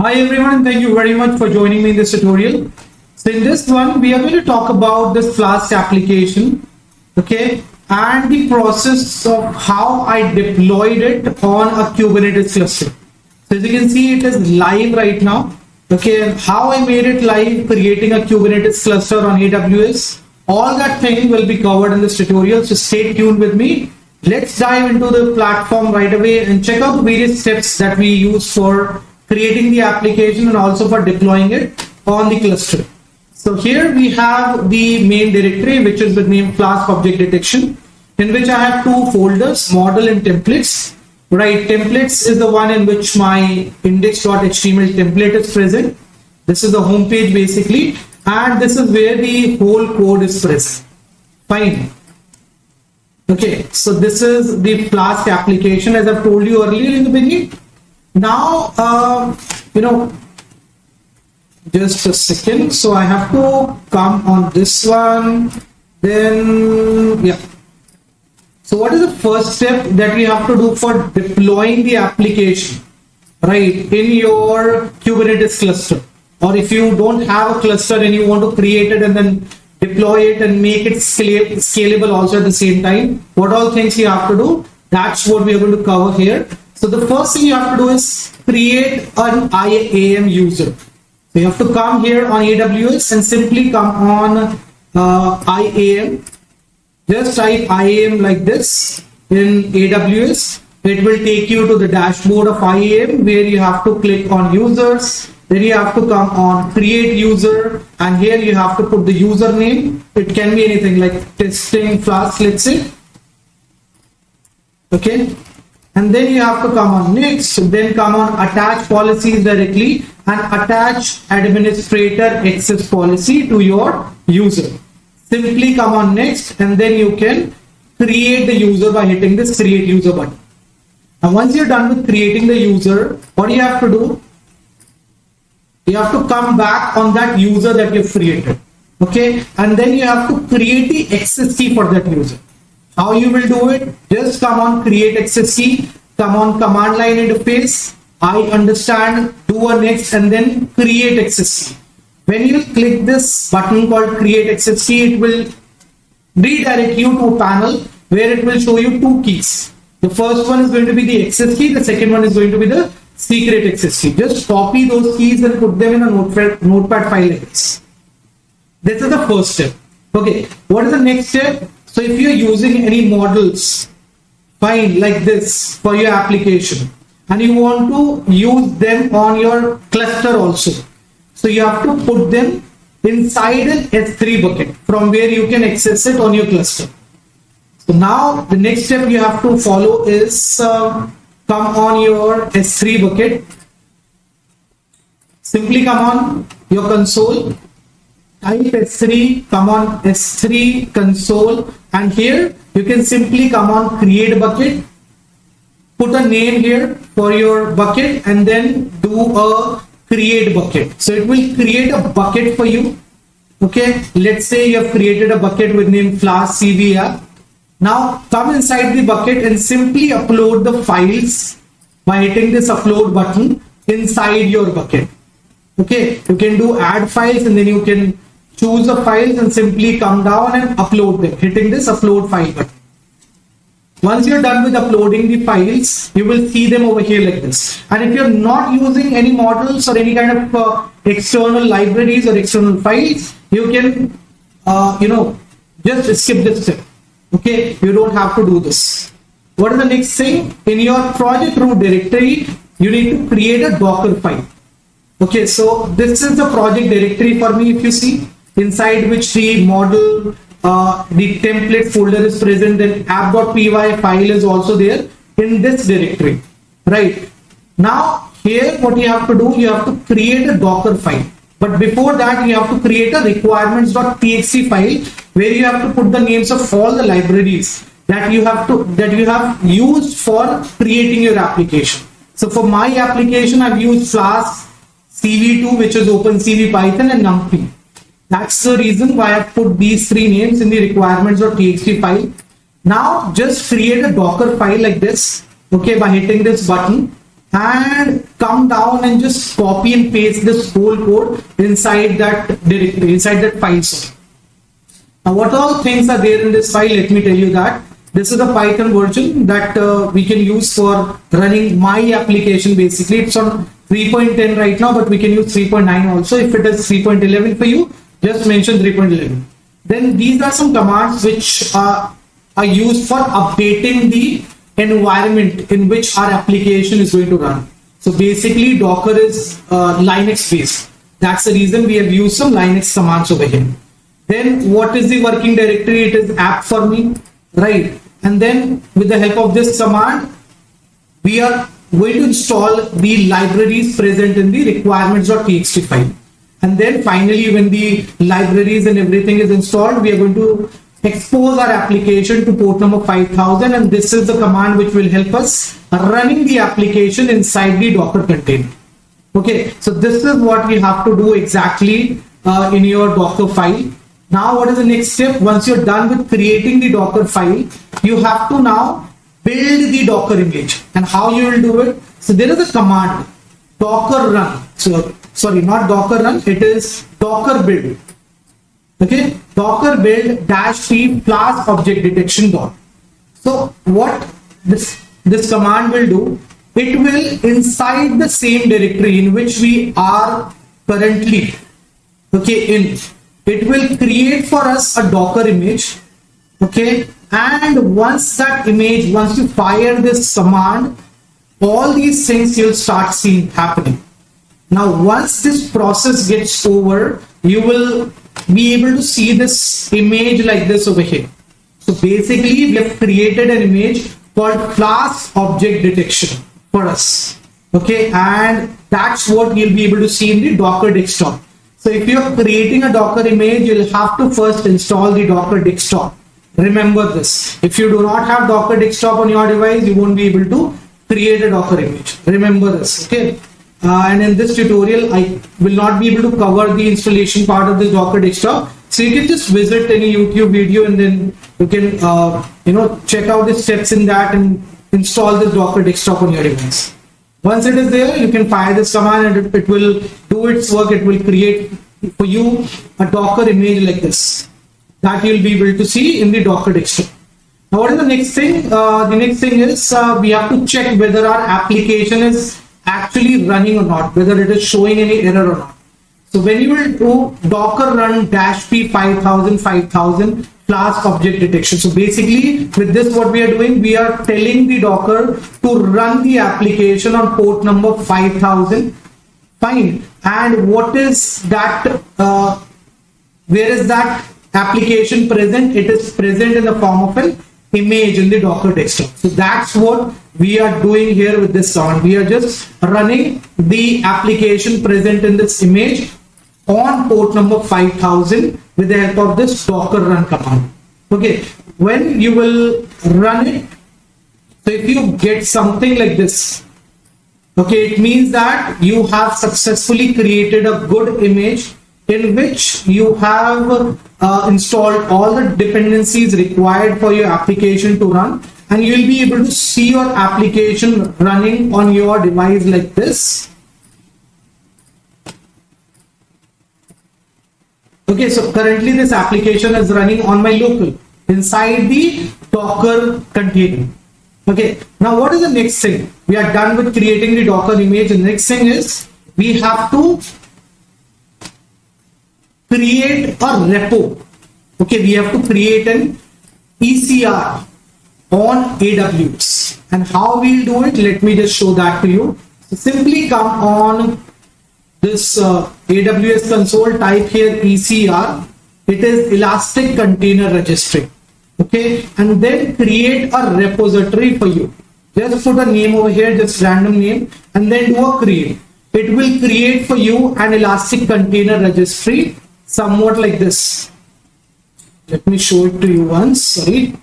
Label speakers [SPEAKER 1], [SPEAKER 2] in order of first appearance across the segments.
[SPEAKER 1] Hi everyone, thank you very much for joining me in this tutorial. So in this one, we are going to talk about this Flask application, okay, and the process of how I deployed it on a Kubernetes cluster. So as you can see, it is live right now, okay, and how I made it live, creating a Kubernetes cluster on AWS. All that thing will be covered in this tutorial, so stay tuned with me. Let's dive into the platform right away and check out the various steps that we use for creating the application and also for deploying it on the cluster. So here we have the main directory, which is with name Flask Object Detection, in which I have two folders, model and templates. Right, templates is the one in which my index.html template is present. This is the home page basically, and this is where the whole code is present. Fine. Okay, so this is the Flask application, as I've told you earlier in the beginning. Now, just a second. So I have to come on this one. Then, yeah. So what is the first step that we have to do for deploying the application, right, in your Kubernetes cluster? Or if you don't have a cluster and you want to create it and then deploy it and make it scalable also at the same time, what all things you have to do? That's what we are going to cover here. So the first thing you have to do is create an IAM user. So you have to come here on AWS and simply come on IAM. Just type IAM like this in AWS. It will take you to the dashboard of IAM where you have to click on users. Then you have to come on create user, and here you have to put the username. It can be anything like testing Flask, let's say. Okay. And then you have to come on next, then come on attach policies directly and attach administrator access policy to your user. Simply come on next, and then you can create the user by hitting this create user button. And once you're done with creating the user, what do you have to do? You have to come back on that user that you've created. Okay, and then you have to create the access key for that user. How you will do it? Just come on create access key, come on command line interface, I understand, do a next, and then create access key. When you click this button called create access key, it will redirect you to a panel where it will show you two keys. The first one is going to be the access key, the second one is going to be the secret access key. Just copy those keys and put them in a notepad file like this. This is the first step. Okay, what is the next step? So if you're using any models, fine, like this for your application, and you want to use them on your cluster also, so you have to put them inside an S3 bucket from where you can access it on your cluster. So now the next step you have to follow is come on your S3 bucket. Simply come on your console, type S3, come on S3 console, and here you can simply come on create bucket, put a name here for your bucket, and then do a create bucket. So it will create a bucket for you. Okay, let's say you have created a bucket with name Flask CV app. Now come inside the bucket and simply upload the files by hitting this upload button inside your bucket. Okay, you can do add files, and then you can choose the files and simply come down and upload them, hitting this upload file button. Once you're done with uploading the files, you will see them over here like this. And if you're not using any models or any kind of external libraries or external files, you can just skip this step. Okay, you don't have to do this. What is the next thing? In your project root directory, you need to create a Docker file. Okay, so this is the project directory for me, if you see, inside which the model, the template folder is present, then app.py file is also there in this directory. Right. Now here what you have to do, you have to create a Docker file. But before that, you have to create a requirements.txt file where you have to put the names of all the libraries that you have used for creating your application. So for my application, I've used Flask, CV2, which is OpenCV, Python, and NumPy. That's the reason why I've put these three names in the requirements.txt file. Now just create a Docker file like this, okay, by hitting this button. and come down and just copy and paste this whole code inside that directory, inside that file. Now, what all things are there in this file? Let me tell you that this is a Python version that we can use for running my application. Basically, it's on 3.10 right now, but we can use 3.9 also. If it is 3.11 for you, just mention 3.11. Then these are some commands which are used for updating the environment in which our application is going to run. So basically, Docker is Linux based. That's the reason we have used some Linux commands over here. Then what is the working directory? It is app for me, right? And then with the help of this command, we are going to install the libraries present in the requirements.txt file. And then finally, when the libraries and everything is installed, we are going to expose our application to port number 5000, and this is the command which will help us running the application inside the Docker container. Okay, so this is what we have to do exactly in your Docker file. Now, what is the next step? Once you're done with creating the Docker file, you have to now build the Docker image. And how you will do it? So there is a command, Docker run. So sorry, not Docker run, it is Docker build. Okay, Docker build -p Flask object detection dot. So what this command will do, it will inside the same directory in which we are currently, okay, it will create for us a Docker image. Okay, and once you fire this command, all these things you'll start seeing happening. Now, once this process gets over, you will be able to see this image like this over here. So basically, we have created an image called Flask object detection for us. Okay, and that's what you'll be able to see in the Docker desktop. So if you're creating a Docker image, you'll have to first install the Docker desktop. Remember this. If you do not have Docker desktop on your device, you won't be able to create a Docker image. Remember this. Okay. And in this tutorial, I will not be able to cover the installation part of the Docker desktop. So you can just visit any YouTube video and then you can, check out the steps in that and install this Docker desktop on your device. Once it is there, you can fire this command and it will do its work. It will create for you a Docker image like this that you'll be able to see in the Docker desktop. Now, what is the next thing? The next thing is we have to check whether our application is actually running or not, whether it is showing any error or not. So when you will do Docker run -p 5000 Flask object detection. So basically, with this, what we are doing, we are telling the Docker to run the application on port number 5000. Fine. And what is that? Where is that application present? It is present in the form of an image in the Docker desktop. So that's what we are doing here with this command. We are just running the application present in this image on port number 5000 with the help of this Docker run command. Okay, when you will run it, so if you get something like this, okay, it means that you have successfully created a good image in which you have installed all the dependencies required for your application to run, and you will be able to see your application running on your device like this. Okay, so currently this application is running on my local inside the Docker container. Okay, now what is the next thing? We are done with creating the Docker image. The next thing is we have to create a repo. Okay, we have to create an ECR on AWS. And how we'll do it, let me just show that to you. So simply come on this AWS console, type here ECR. It is Elastic Container Registry. Okay, and then create a repository for you. Just put a name over here, just random name, and then do a create. It will create for you an Elastic Container Registry, somewhat like this. Let me show it to you once. Sorry.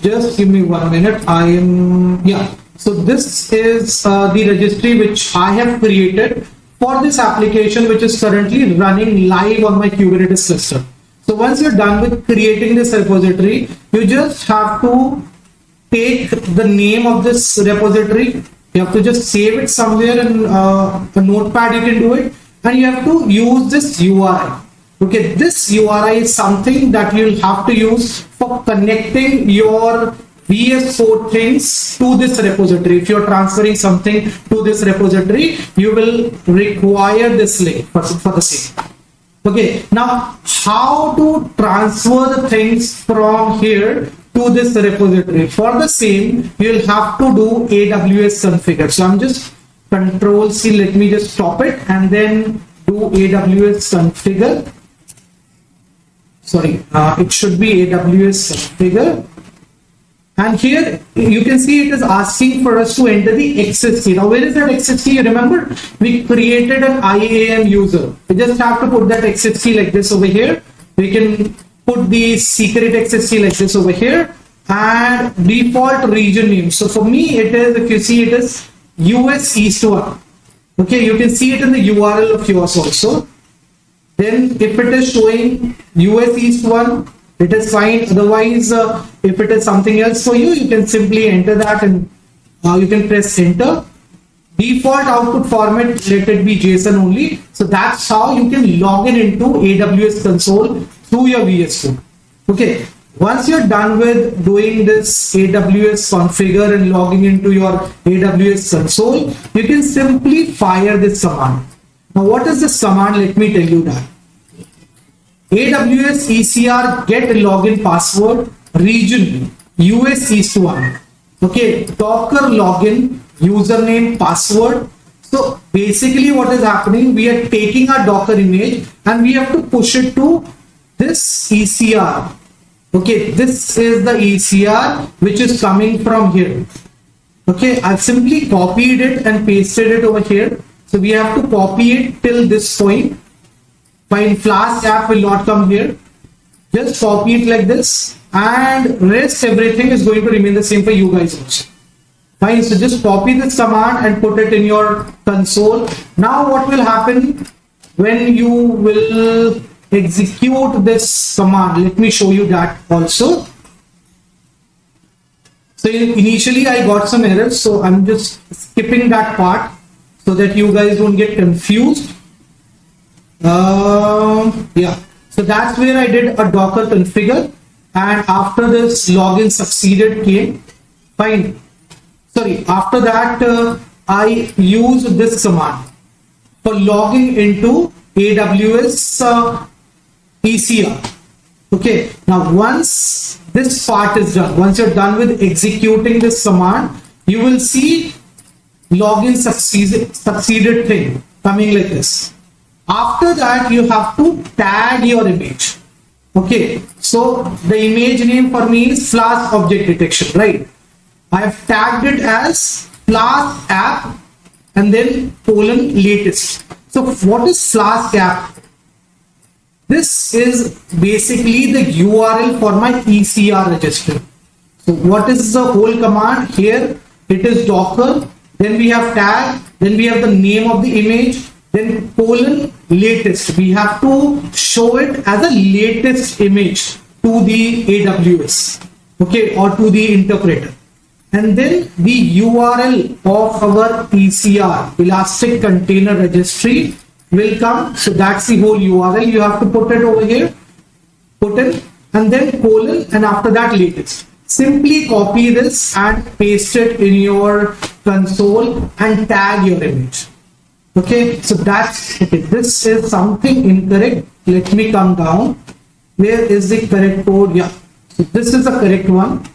[SPEAKER 1] Just give me 1 minute. So this is the registry which I have created for this application which is currently running live on my Kubernetes cluster. So once you're done with creating this repository, you just have to take the name of this repository. You have to just save it somewhere in a notepad. You can do it, and you have to use this URI. Okay, this URI is something that you'll have to use for connecting your VS Code things to this repository. If you're transferring something to this repository, you will require this link for the same. Okay, now how to transfer the things from here to this repository? For the same, you'll have to do AWS configure. So I'm just Control C, let me just stop it and then do AWS configure. Sorry, it should be AWS configure. And here you can see it is asking for us to enter the XSC. Now where is that XSC? You remember we created an IAM user. We just have to put that XSC like this over here. We can put the secret XSC like this over here and default region name. So for me it is, if you see, it is US East 1. Okay, you can see it in the URL of yours also. Then if it is showing US East 1, it is fine. Otherwise, if it is something else for you, you can simply enter that and you can press enter. Default output format, let it be JSON only. So that's how you can log into AWS console through your VS Code. Okay. Once you're done with doing this AWS configure and logging into your AWS console, you can simply fire this command. Now, what is this command? Let me tell you that. AWS ECR get login password region US East 1. Okay, Docker login username password. So basically what is happening, we are taking our Docker image and we have to push it to this ECR. Okay, this is the ECR which is coming from here. Okay, I've simply copied it and pasted it over here. So we have to copy it till this point. Fine, Flask app will not come here. Just copy it like this, and rest everything is going to remain the same for you guys also. Fine, so just copy this command and put it in your console. Now what will happen when you will execute this command? Let me show you that also. So initially I got some errors, so I'm just skipping that part so that you guys don't get confused. Yeah, so that's where I did a Docker configure, and after this login succeeded came. Fine. Sorry, after that I used this command for logging into AWS ECR. Okay, now once this part is done, once you're done with executing this command, you will see login succeeded thing coming like this. After that, you have to tag your image. Okay, so the image name for me is Flask object detection, right? I have tagged it as Flask app and then latest. So what is Flask app? This is basically the URL for my ECR registry. So what is the whole command here? It is Docker, then we have tag, then we have the name of the image, then latest. We have to show it as a latest image to the AWS, okay, or to the interpreter. And then the URL of our ECR, Elastic Container Registry, will come. So that's the whole URL. You have to put it over here, put it, and then and after that latest. Simply copy this and paste it in your console and tag your image. Okay, so that's okay. This is something incorrect. Let me come down. Where is the correct code? Yeah, so this is the correct one.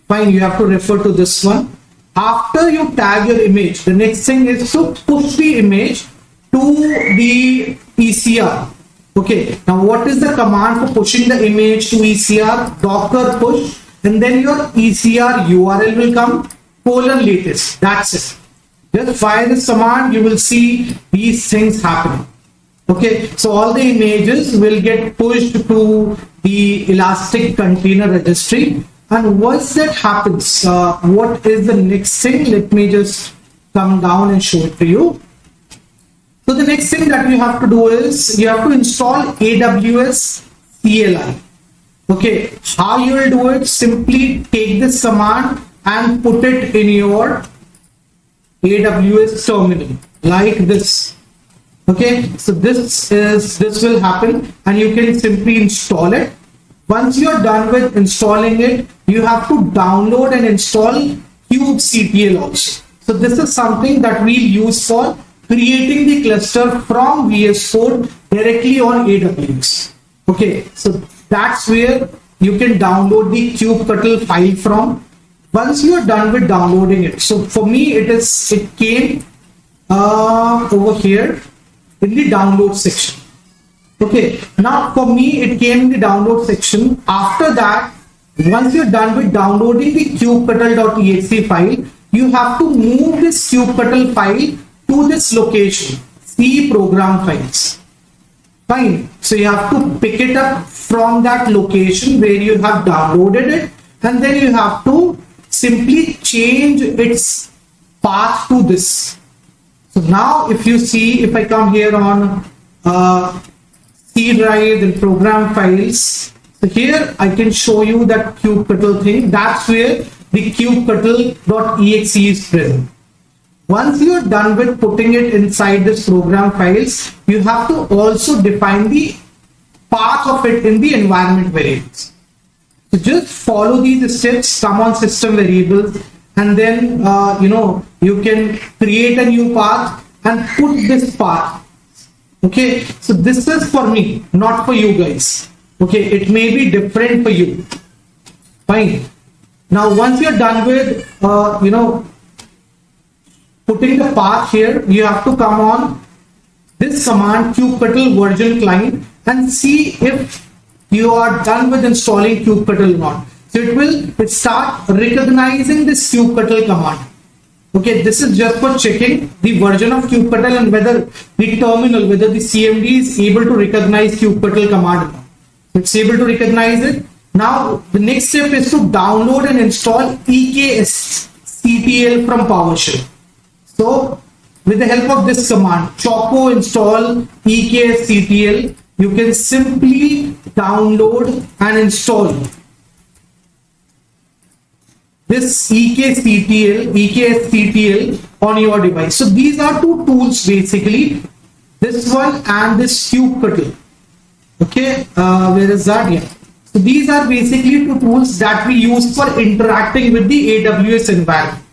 [SPEAKER 1] Fine, you have to refer to this one. After you tag your image, the next thing is to push the image to the ECR. Okay, now what is the command for pushing the image to ECR? Docker push, and then your ECR URL will come latest. That's it. Just fire this command, you will see these things happening. Okay, so all the images will get pushed to the Elastic Container Registry. And once that happens, what is the next thing? Let me just come down and show it to you. So the next thing that you have to do is you have to install AWS CLI. Okay, how you will do it? Simply take this command and put it in your AWS terminal like this. Okay, so this will happen and you can simply install it. Once you are done with installing it, you have to download and install kubectl also. So this is something that we'll use for creating the cluster from VS Code directly on AWS. Okay, so that's where you can download the kubectl file from. Once you are done with downloading it, so for me it came over here in the download section. Okay, now for me it came in the download section. After that, once you're done with downloading the kubectl.exe file, you have to move this kubectl file to this location, C program files. Fine. So you have to pick it up from that location where you have downloaded it, and then you have to simply change its path to this. So now if you see, if I come here on C drive and program files, so here I can show you that kubectl thing. That's where the kubectl.exe is present. Once you are done with putting it inside this program files, you have to also define the path of it in the environment variables. So just follow these steps, come on system variables, and then you can create a new path and put this path. Okay, so this is for me, not for you guys. Okay, it may be different for you. Fine. Now once you're done with putting the path here, you have to come on this command kubectl version client and see if you are done with installing kubectl or not. So it will start recognizing this kubectl command. Okay, this is just for checking the version of kubectl and whether the terminal, whether the CMD is able to recognize kubectl command or not. It's able to recognize it. Now the next step is to download and install EKSCTL from PowerShell. So with the help of this command, choco install EKSCTL, you can simply download and install this EKSCTL on your device. So these are two tools basically, this one and this kubectl. Okay, where is that? Yeah. So these are basically two tools that we use for interacting with the AWS environment.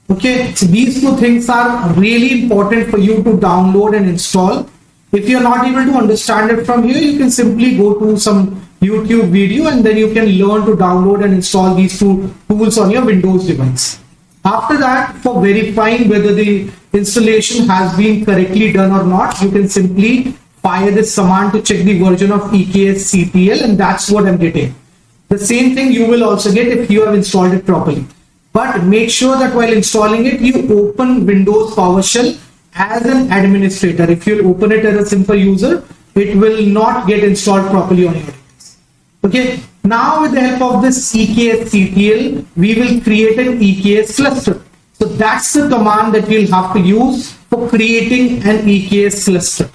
[SPEAKER 1] Okay, so these two things are really important for you to download and install. If you're not able to understand it from here, you can simply go to some YouTube video and then you can learn to download and install these two tools on your Windows device. After that, for verifying whether the installation has been correctly done or not, you can simply fire this command to check the version of EKSCTL, and that's what I'm getting. The same thing you will also get if you have installed it properly. But make sure that while installing it, you open Windows PowerShell as an administrator. If you open it as a simple user, it will not get installed properly on your device. Okay. Now with the help of this EKSCTL, we will create an EKS cluster. So that's the command that we'll have to use for creating an EKS cluster.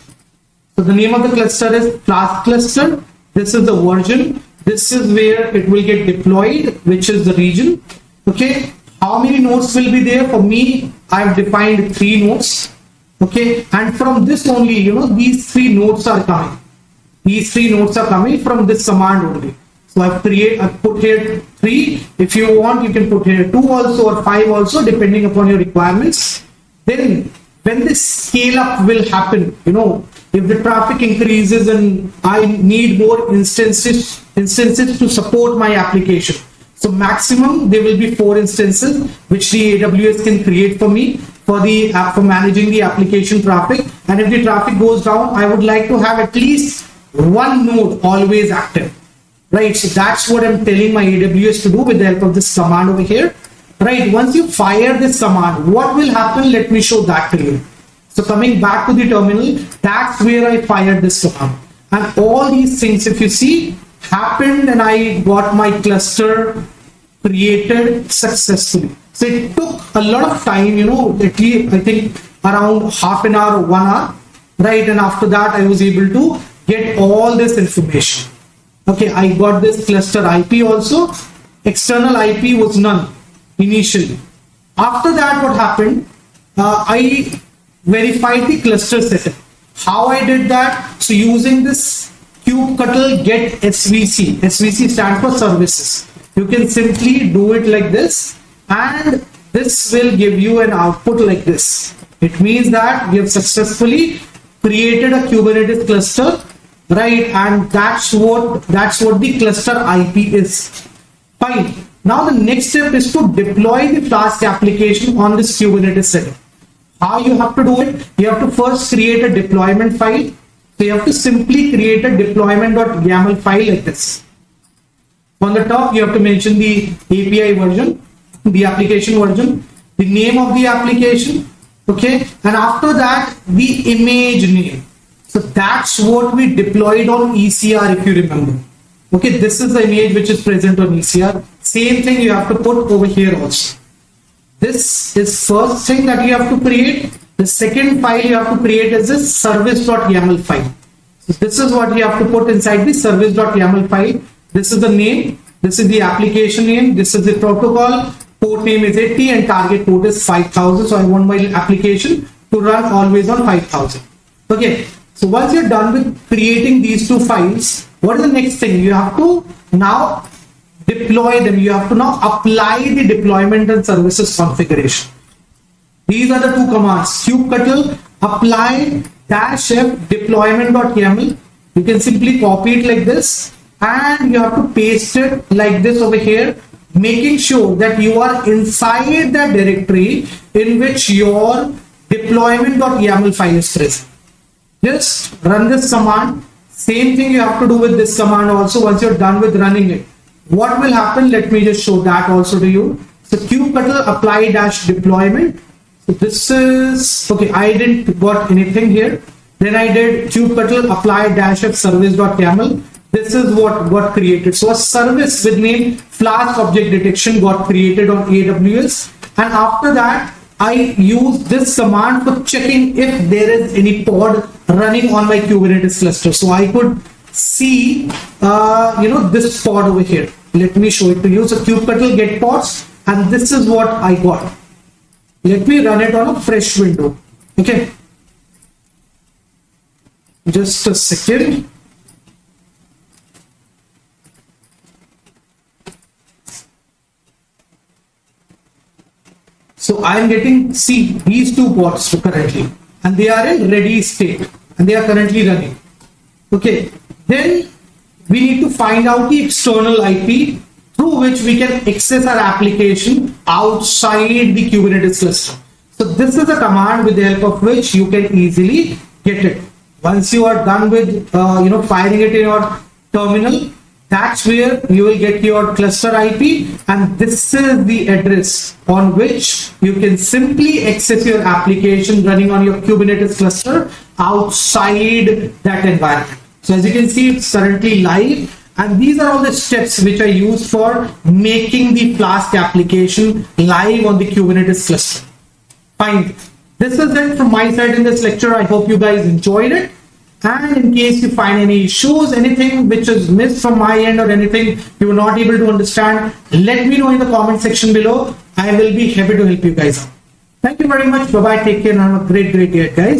[SPEAKER 1] So the name of the cluster is Flask cluster. This is the version. This is where it will get deployed, which is the region. Okay, how many nodes will be there? For me, I've defined 3 nodes. Okay, and from this only, these 3 nodes are coming. These 3 nodes are coming from this command only. So I've put here 3. If you want, you can put here 2 also or 5 also, depending upon your requirements. Then when this scale up will happen, if the traffic increases and I need more instances to support my application. So maximum there will be 4 instances which the AWS can create for me for managing the application traffic. And if the traffic goes down, I would like to have at least 1 node always active. Right, so that's what I'm telling my AWS to do with the help of this command over here. Right, once you fire this command, what will happen? Let me show that to you. So coming back to the terminal, that's where I fired this command. And all these things, if you see, happened and I got my cluster created successfully. So it took a lot of time, at least I think around half an hour or 1 hour. right? And after that, I was able to get all this information. Okay, I got this cluster IP also. External IP was none initially. After that, what happened? I verified the cluster setup. How I did that? So using this kubectl get SVC. SVC stands for services. You can simply do it like this, and this will give you an output like this. It means that we have successfully created a Kubernetes cluster, right? And that's what the cluster IP is. Fine. Now the next step is to deploy the Flask application on this Kubernetes setup. How you have to do it? You have to first create a deployment file. So you have to simply create a deployment.yaml file like this. On the top, you have to mention the API version, the application version, the name of the application, okay, and after that, the image name. So that's what we deployed on ECR, if you remember. Okay, this is the image which is present on ECR. Same thing you have to put over here also. This is first thing that you have to create. The second file you have to create is this service.yaml file. So this is what you have to put inside the service.yaml file. This is the name, this is the application name, this is the protocol, port name is 80 and target port is 5000. So I want my application to run always on 5000. Okay, so once you're done with creating these two files, what is the next thing? You have to now deploy them. You have to now apply the deployment and services configuration. These are the two commands: kubectl apply -f deployment.yaml. You can simply copy it like this, and you have to paste it like this over here, making sure that you are inside the directory in which your deployment.yaml file is present. Just run this command. Same thing you have to do with this command also. Once you're done with running it, what will happen? Let me just show that also to you. So kubectl apply -deployment. So this is okay. I didn't got anything here. Then I did kubectl apply -f service.yaml. This is what got created. So a service with name Flask object detection got created on AWS, and after that I use this command for checking if there is any pod running on my Kubernetes cluster. So I could see this pod over here. Let me show it to you. So kubectl get pods, and this is what I got. Let me run it on a fresh window. Okay, just a second. So I am getting, see, these two pods currently, and they are in ready state, and they are currently running. Okay, then we need to find out the external IP through which we can access our application outside the Kubernetes cluster. So this is a command with the help of which you can easily get it. Once you are done with firing it in your terminal, that's where you will get your cluster IP, and this is the address on which you can simply access your application running on your Kubernetes cluster outside that environment. So as you can see, it's currently live, and these are all the steps which I use for making the Flask application live on the Kubernetes cluster. Fine. This is it from my side in this lecture. I hope you guys enjoyed it. And in case you find any issues, anything which is missed from my end, or anything you were not able to understand, let me know in the comment section below. I will be happy to help you guys out. Thank you very much. Bye bye. Take care and have a great day, guys.